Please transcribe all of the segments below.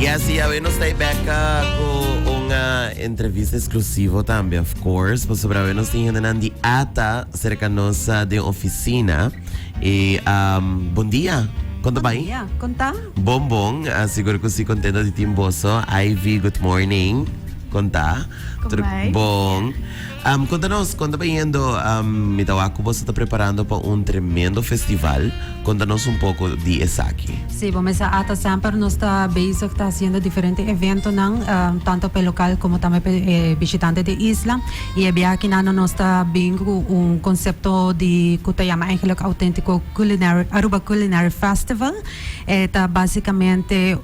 Yes, nos está back com uma entrevista exclusiva também, of course. Mas sobre nós temos Nandi Ata cerca nossa de oficina. E bom dia. Conta bem? Bom dia. Conta? Bom. Siguro que você contenta de Timboso. Ivy, good morning. Conta? Tudo bem? Bom. Conta bem, Mitawako, você está preparando para um tremendo festival. Conta-nos um pouco de Esaki. Sim, bom, mas a sempre nós está bezig, está fazendo diferentes eventos, tanto para local como também para visitantes de isla. E aqui nós está vendo conceito de que se chama eigenlijk autêntico Aruba Culinary Festival. É basicamente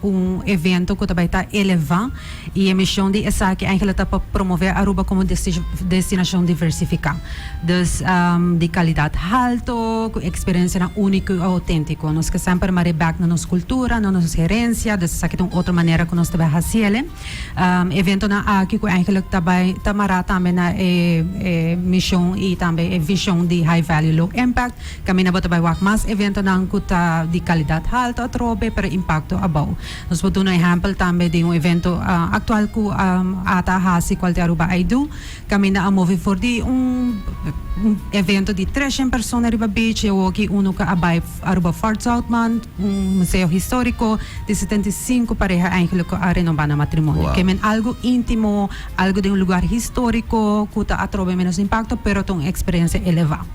evento que vai estar elevando e a missão de Esaki eigenlijk está para promover Aruba como destinação diversificada. Dus de qualidade alta, experiência única e autêntica. Nós que sempre maribak na nossa cultura, na nossa herência, dus aqui tem outra maneira que nós também fazemos. Evento na aqui que eigenlijk também também na missão e também visão de high value low impact. Kami na bota by wak mas evento na kuta de qualidade alta atrobe para impacto abaw. Nós podemos um exemplo também de evento atual que ata hasi qual de Aruba ay do. Kami na move for di evento de 300 pessoas Riba Beach, eu aqui que abay Aruba Fort Southman, museu histórico de 75 pareja eigenlijk a renovar na matrimônio. Wow. Que men algo íntimo, algo de lugar histórico, que atrobe menos impacto, pero tem experiência elevada.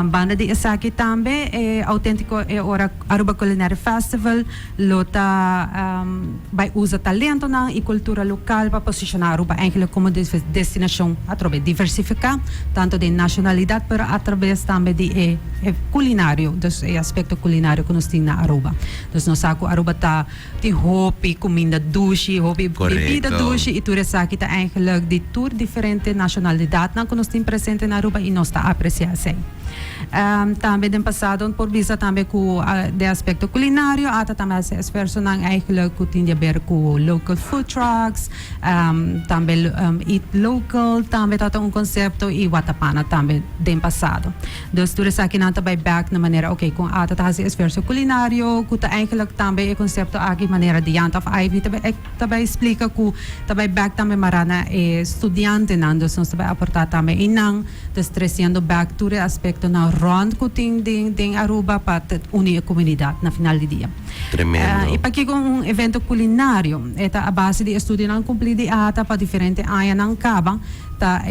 Banda de Esaki também é autêntico é ora Aruba Culinary Festival, lota vai usar talento e cultura local para posicionar Aruba eigenlijk como destinação atrobe diversificar tanto de nacionalidade pero através também de culinário, dus aspecto culinário que nós temos na Aruba. Dus nós saco Aruba tá de hobby comida dushi, hobby bebida dushi e tudo isso aqui tá eigenlijk de tour diferente nacionalidade que nós temos presente na Aruba e nós tá apreciar assim. Também no passado por visa também com de aspecto culinário, ata também se esforço nang eigenlijk que tem a ver com local food trucks, também eat local, também tá conceito e watapana também no passado. Dus tudo isso aqui não tá back na maneira okay com ata tá se esforço culinário, que tá eigenlijk também conceito aqui maneira de Ant of Ivy também explica que também back também marana estudante nando nós também aportar também inang dus trazendo back tudo aspecto na rond que tem Aruba para unir a comunidade na final do dia. Tremendo. E para que com evento culinário, a base de estudo não cumprir de ata para diferente área não acaba, tá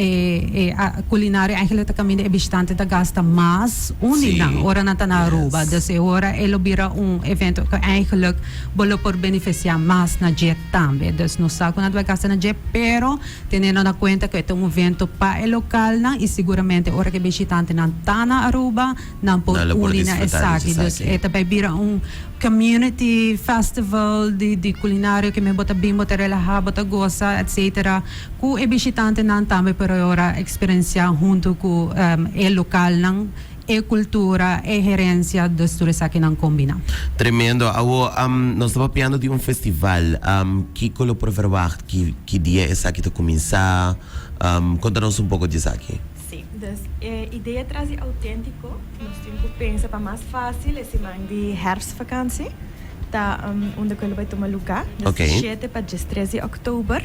a culinária eigenlijk também é bastante da gasta mais única ora na Aruba. Dus ora ele vira evento que eigenlijk bolo por beneficiar mais na jet também. Dus não sabe quando vai gastar na jet, pero tendo na conta que é evento para o local na e seguramente ora que visitante não tá na Aruba não por unina Esaki. Dus também vira community festival de culinário que me bota bem, bota relaxar, bota goza, etc. Que é visitante não também para ora experiência junto com o local não e cultura e gerência dos turistas aqui não combina. Tremendo. Nós estamos falando de festival. Que colo por verwacht? Que dia é aqui to começar? Conta-nos pouco disso aqui. Sim, a ideia é trazer autêntico. Nós temos que pensar para mais fácil esse mês de herfstvakantie. Tá onde que ele vai tomar lugar. Okay. 7 para 13 de outubro.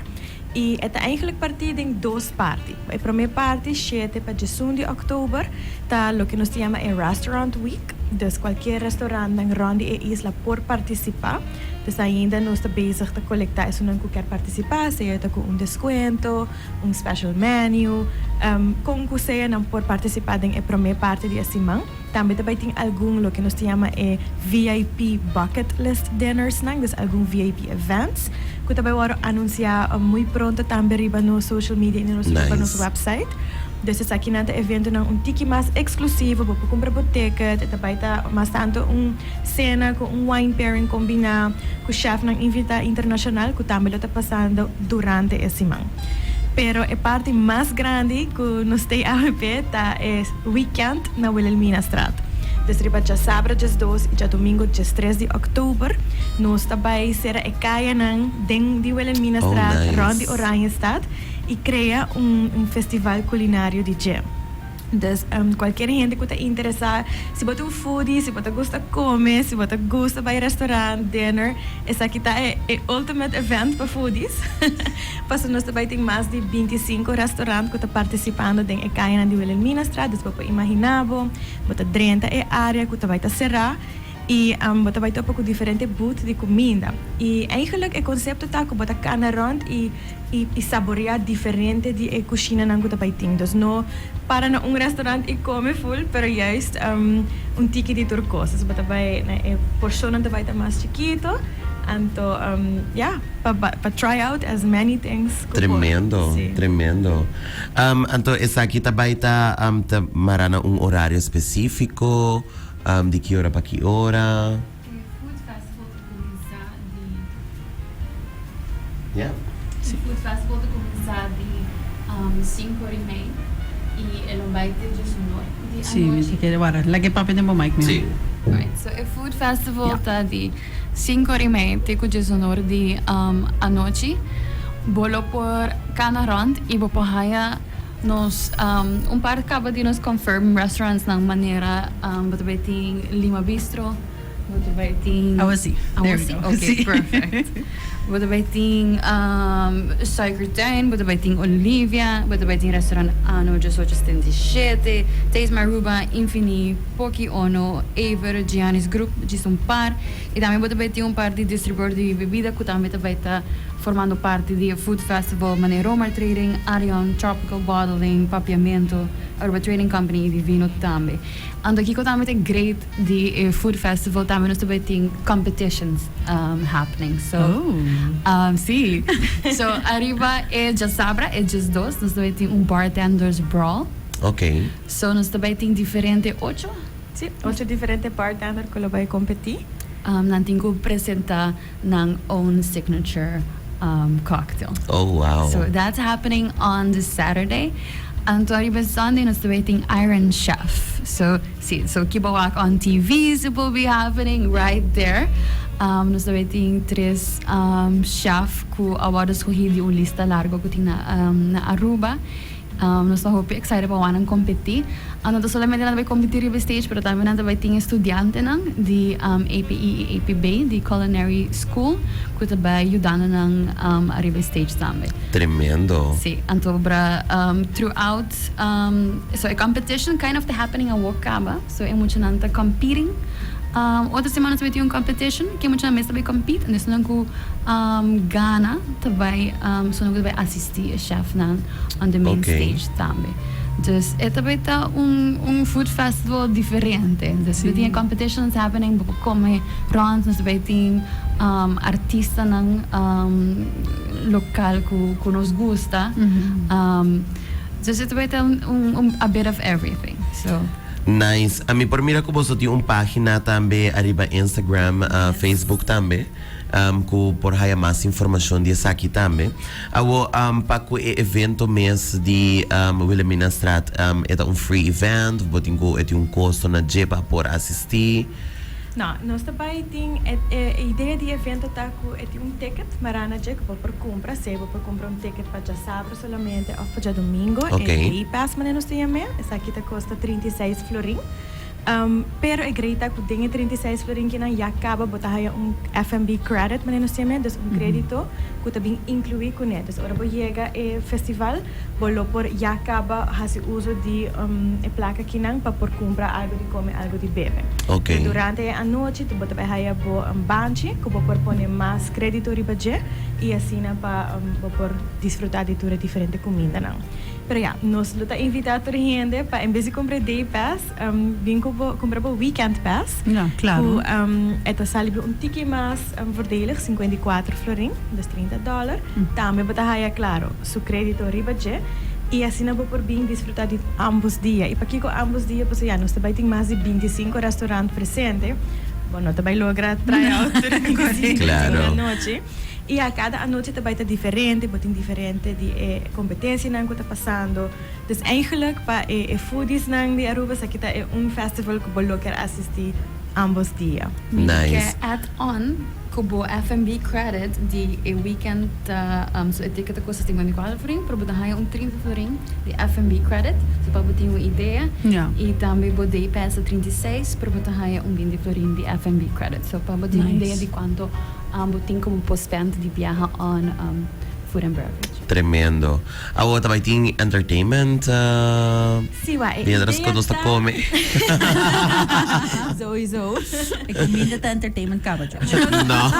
E é eigenlijk partido em duas partes. A primeira parte, 7 para 11 de outubro, tá o que nós chamamos de Restaurant Week. Dus qualquer restaurante na ronde e isla pode participar. Dus ainda nós estamos bezig a coletar se não quer participar, seja com desconto, special menu, com que seja não pode participar na primeira parte de semana. Também tem algum que nós chamamos de VIP bucket list dinners, dus algum VIP events que também vão anunciar muito pronto também no social media e no nosso website. Dus esse aqui nante evento não tiki mais exclusivo para comprar boteca, também tá mais tanto cena com wine pairing combinado com chef não invita internacional que também está passando durante esse semana. Pero a parte mais grande que nós temos a ver é weekend na Wilhelmina Straat. Dus riba já sábado, dia 2 e já domingo, dia 3 de outubro, nós também será a caia de Wilhelmina Straat, rond de Oranje Stad, e cria festival culinário de jam. Dus qualquer gente que está interessada, se você é um foodie, se você gosta de comer, se você gosta de ir restaurante, dinner, essa aqui tá é ultimate event para foodies. Porque nós também tem mais de 25 restaurantes que estão participando em Ekaina de Wilhelminastraat, dus você imaginar, você 30 é área que vai estar cerrada. E você vai ter um pouco diferente booth de comida. E eigenlijk o conceito está que você can rond e saborear diferente de cozinha que você vai ter. Dus não para um restaurante e come full, pero juist ticket de tour cosas. Você vai, porção vai estar mais chiquito. Então, para try out as many things. Tremendo, sí. Tremendo. Então, essa aqui também está marana horário específico. De que hora para que hora? Food Festival começa Yeah. de Food Festival começa de 5h30 e ele vai ter 19 Sì, mi si chiede, guarda, la che papi tempo mic Sì. Right, so a Food Festival tá de 5h30 até 19 de a noite. Bolo por Canarond e Bopahaya nos par acaba de nos confirm restaurants ng manera batabeting Lima Bistro, batabeting Awasi. There we go. Okay, Sí. perfect. Batabeting Cygertain, batabeting Olivia, batabeting restaurant Ano 1877, Taste Maruba, Infini, Poki Ono, Ever, Giannis Group, um par. E também batabeting par de distribuidor de bebida que também está formando parte do Food Festival, Mané Romar Trading, Arion, Tropical Bottling, Papiamento, Urban Trading Company e Divino também. And aqui que também é great de Food Festival, também nós também tem competitions happening. So, sim. So, arriba é já sabra, é já dois, nós também tem bartenders brawl. Ok. So, nós também tem diferente 8. Sim, 8 diferentes bartenders que vai competir. Nós temos que apresentar ng own signature cocktail. Oh, wow. So that's happening on this Saturday. And on Sunday, nós waiting Iron Chef. So Kibawak on TVs, it will be happening right there. Nós waiting tres chef ku awardos escolhido uma lista larga que tem na Aruba. Nós estamos excited para wanang competir. Não solamente nós vai competir no stage, pero também nós vai ter estudante de APE e APB, de Culinary School, que vai ajudar na arriba stage também. Tremendo. Sim, então throughout, so a competition kind of happening a Wakaba, so é muito nanta competing. Outra semana vai ter competition, que muito na mesa vai compete, e nós não gana, também so não vai assistir a chef on the main stage também. Dus é também food festival diferente. Dus we tem competitions happening, como rounds, nós vai ter artista local que nos gusta. Dus é também a bit of everything. So. Nice. A mí por mira que vos tiene una página también arriba Instagram, Facebook también. Que por haya más información de esa aquí también. Awo para que evento mes de Wilhelminastraat é free event, botingo é costo na jepa por assistir. Não, nós também tem a ideia de evento tá com é ticket, marana je que por compra, se por comprar ticket para já sábado solamente ou para já domingo, Okay. E pass mané nós tem essa aqui tá custa 36 florin. Pero é grita que tem 36 florin que não já acaba botar aí F&B credit mané nós tem dus crédito que também inclui com ele. Dus ora bo chega é festival, bolo por já acaba faz uso de placa que não para por comprar algo de comer, algo de beber. Ok. Durante a noite, tu botar aí bo banchi, que bo por poner mais crédito riba je e assim para por desfrutar de toda diferente comida não. Pero ja, nós luta invitar toda gente para em vez de comprar day pass, vim comprar weekend pass. Ja, claro. Het sal ticket mais voordelig, 54 florin, dus $30. Também botar aí claro, su crédito riba je. E assim não vou por bem desfrutar de ambos dias. E para que com ambos dias, pues já nós também tem mais de 25 restaurantes presentes. Bom, nós também logra tryout durante 25 Claro. da noite. E a cada noite também está diferente, botem diferente de competência que está passando. Então, eigenlijk para foodies de Aruba, aqui está festival que eu quero assistir ambos días. Nice. Add-on, kubo F&B credit, di e weekend, so etiket ko sa 54 florin, pero buta haya 30 florin, di F&B credit, so pabutin mo ideia, Ja. e também bo day pass a 36, pero buta haya 20 florin di F&B credit, so pabutin mo Nice. ideia di quanto butin como pospend di viaja on food and beverage. Tremendo. Awo também tem entertainment. Sim, ué. Die adres ko sa come. Sowieso. Ik kom minder te entertainment ka ba, George? No.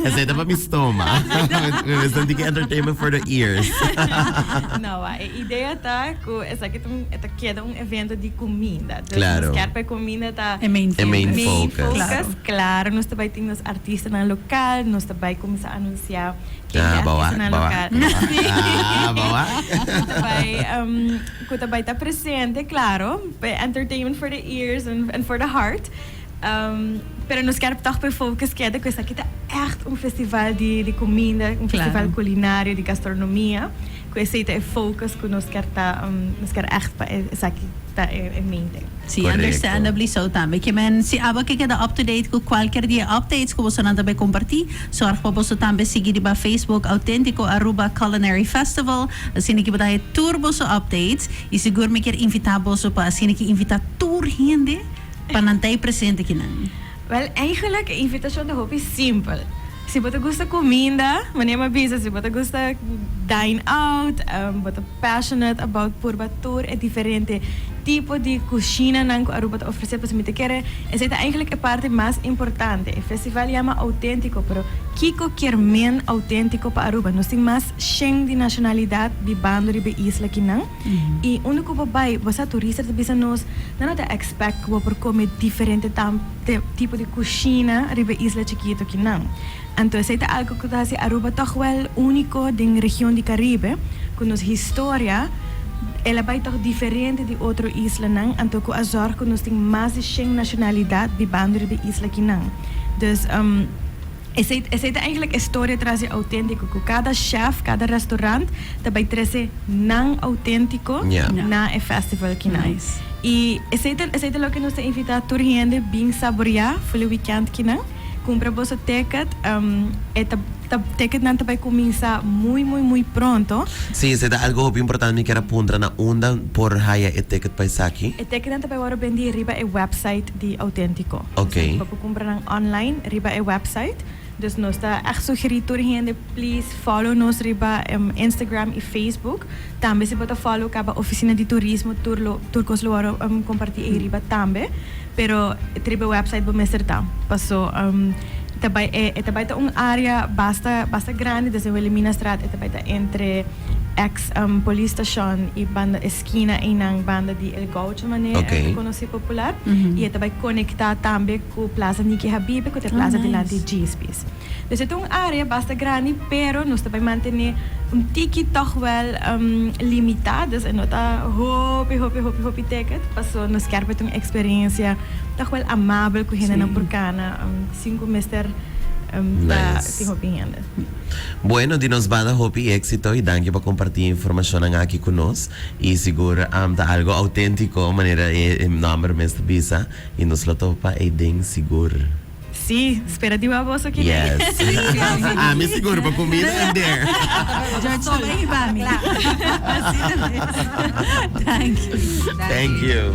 Kasi ito pa mi stoma. Kasi hindi ka entertainment for the ears. Não, a ideia tá que essa aqui é um evento de comida. Então, Claro. nós quer para comida tá É main É main focus. focus. Claro, nós também temos artistas no local, nós também começar a anunciar quem é Bawa. artista no Bawa. local. Bawa. Que também tá presente, claro, entertainment for the ears and for the heart. Pero nós queremos toch bij focus que essa aqui tá echt festival de comida, festival culinário, de gastronomia. Que esse é focus que nós quer echt essa aqui tá em mente. Sí, Correcto. understandably so también. Que men si aba que queda up to date com qualquer dia updates que você não também compartilhar. Sorg pa você também seguir ba Facebook autêntico @culinary festival. Assim que bada turbo so updates e seguro me quer invitar você para assim que invitar tour gente para nantai presente aqui nan. Wel, eigenlijk a invitação de hobby simpel. Se você gosta de comida, wanneer maar bezig, se você gosta dine out, você passionate about purbatur, é diferente tipo de cozinha que Aruba te oferece para me querer. Essa é eigenlijk a parte mais importante. O festival chama autêntico, pero Kiko quer men autêntico para Aruba. Nós temos mais 100 de nacionalidade de bando de isla aqui não. E onde que vai, você turista de bisa nós, não te expect que você comer diferente tipo de cozinha de isla chiquito aqui não. Então, essa é algo que dá Aruba toch wel único da região de Caribe, com nossa história. Ela vai toch diferente de outra isla não, então com a zorg que nós temos mais de 100 nacionalidade de bando de isla aqui não. Dus essa é eigenlijk a história traz autêntico, que cada chef, cada restaurante também traz não autêntico Yeah. na e festival aqui não. Nice. E essa é o que nós invita a toda gente bem saborear pelo weekend aqui não. Compra você ticket, ticket não também começa muito pronto. Sí, se da algo importante que era punta na onda por haya etiket paisaki. O ticket não também agora vende riba e website de Autêntico. Ok. Para comprar online riba e website. Dus nós está echt sugerido toda gente, please follow nos riba Instagram e Facebook. Também se pode follow a oficina de turismo turcos lo compartilhar riba também. Pero tribe website bo messer tam. Passou também é uma área basta grande, desde o Elimina Straat, também entre ex police station e banda esquina em ang banda de El Gaucho maneira Ok. conhecido popular e também conectar também com Plaza Niki Habib com a Plaza de Lante G-Space. Dus é uma área basta grande, pero nós também manter tiki toch wel limitadas e nota hopi ticket, passou nos quer para uma experiência toch wel amável com gente na Burkana, 5 meses da Nice. opinião. Bueno, di nos bada hopi éxito y danke por compartir información ang aquí con nos y seguro da algo auténtico manera number mes visa y nos lo topa e ding seguro. Sí, espera de uma voz aqui. Yes. Me seguro para comida and there. George, so may iba mi. Thank you. Thank you.